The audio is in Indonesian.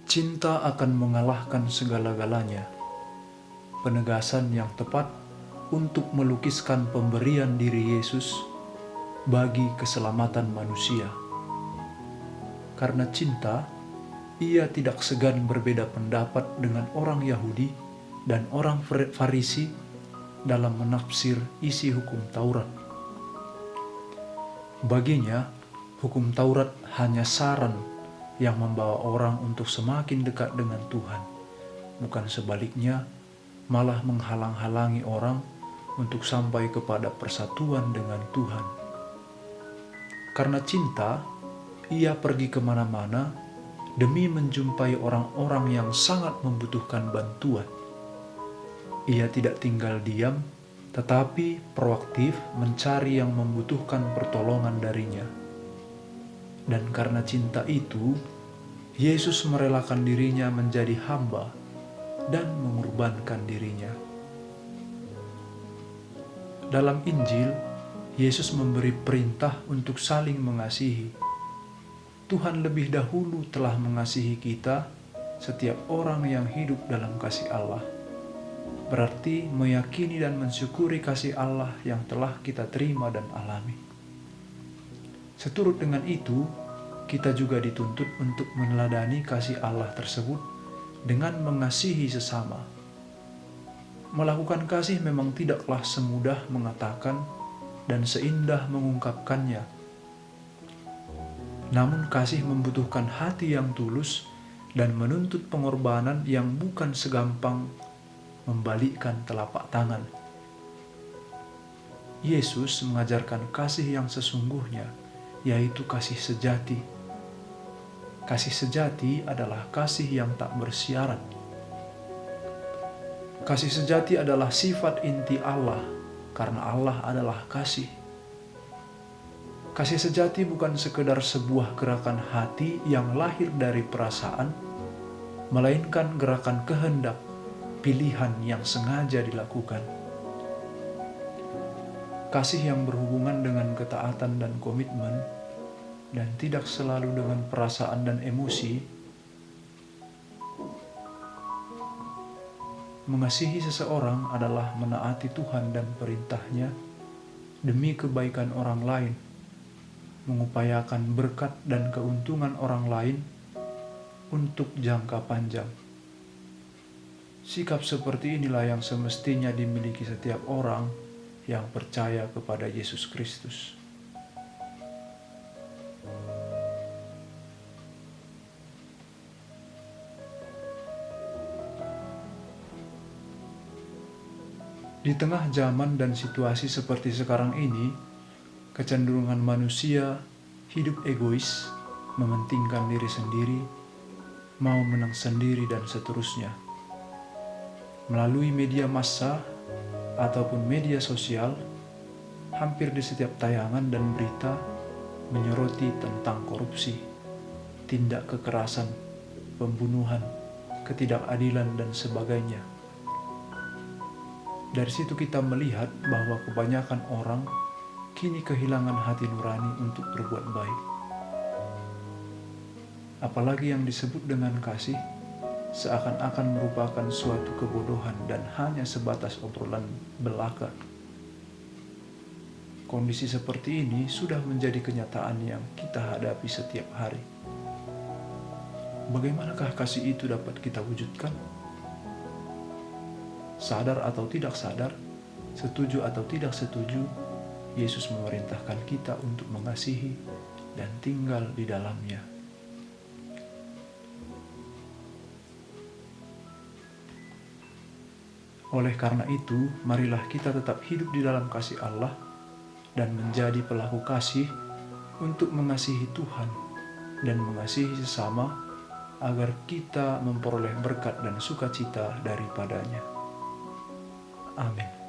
Cinta akan mengalahkan segala-galanya. Penegasan yang tepat untuk melukiskan pemberian diri Yesus bagi keselamatan manusia. Karena cinta, ia tidak segan berbeda pendapat dengan orang Yahudi dan orang Farisi dalam menafsir isi hukum Taurat. Baginya, hukum Taurat hanya saran yang membawa orang untuk semakin dekat dengan Tuhan, bukan sebaliknya, malah menghalang-halangi orang untuk sampai kepada persatuan dengan Tuhan. Karena cinta, ia pergi kemana-mana demi menjumpai orang-orang yang sangat membutuhkan bantuan. Ia tidak tinggal diam, tetapi proaktif mencari yang membutuhkan pertolongan darinya. Dan karena cinta itu, Yesus merelakan dirinya menjadi hamba dan mengorbankan dirinya. Dalam Injil, Yesus memberi perintah untuk saling mengasihi. Tuhan lebih dahulu telah mengasihi kita, setiap orang yang hidup dalam kasih Allah. Berarti meyakini dan mensyukuri kasih Allah yang telah kita terima dan alami. Seturut dengan itu, kita juga dituntut untuk meneladani kasih Allah tersebut dengan mengasihi sesama. Melakukan kasih memang tidaklah semudah mengatakan dan seindah mengungkapkannya. Namun kasih membutuhkan hati yang tulus dan menuntut pengorbanan yang bukan segampang membalikkan telapak tangan. Yesus mengajarkan kasih yang sesungguhnya, yaitu kasih sejati. Kasih sejati adalah kasih yang tak bersyarat. Kasih sejati adalah sifat inti Allah, karena Allah adalah kasih. Kasih sejati bukan sekedar sebuah gerakan hati yang lahir dari perasaan, melainkan gerakan kehendak, pilihan yang sengaja dilakukan. Kasih yang berhubungan dengan ketaatan dan komitmen, dan tidak selalu dengan perasaan dan emosi. Mengasihi seseorang adalah menaati Tuhan dan perintahnya demi kebaikan orang lain, mengupayakan berkat dan keuntungan orang lain untuk jangka panjang. Sikap seperti inilah yang semestinya dimiliki setiap orang yang percaya kepada Yesus Kristus. Di tengah zaman dan situasi seperti sekarang ini, kecenderungan manusia hidup egois, mementingkan diri sendiri, mau menang sendiri, dan seterusnya. Melalui media massa ataupun media sosial, hampir di setiap tayangan dan berita menyoroti tentang korupsi, tindak kekerasan, pembunuhan, ketidakadilan, dan sebagainya. Dari situ kita melihat bahwa kebanyakan orang kini kehilangan hati nurani untuk berbuat baik. Apalagi yang disebut dengan kasih, seakan-akan merupakan suatu kebodohan dan hanya sebatas obrolan belaka. Kondisi seperti ini sudah menjadi kenyataan yang kita hadapi setiap hari. Bagaimanakah kasih itu dapat kita wujudkan? Sadar atau tidak sadar, setuju atau tidak setuju, Yesus memerintahkan kita untuk mengasihi dan tinggal di dalamnya. Oleh karena itu, marilah kita tetap hidup di dalam kasih Allah dan menjadi pelaku kasih untuk mengasihi Tuhan dan mengasihi sesama agar kita memperoleh berkat dan sukacita daripadanya. Amin.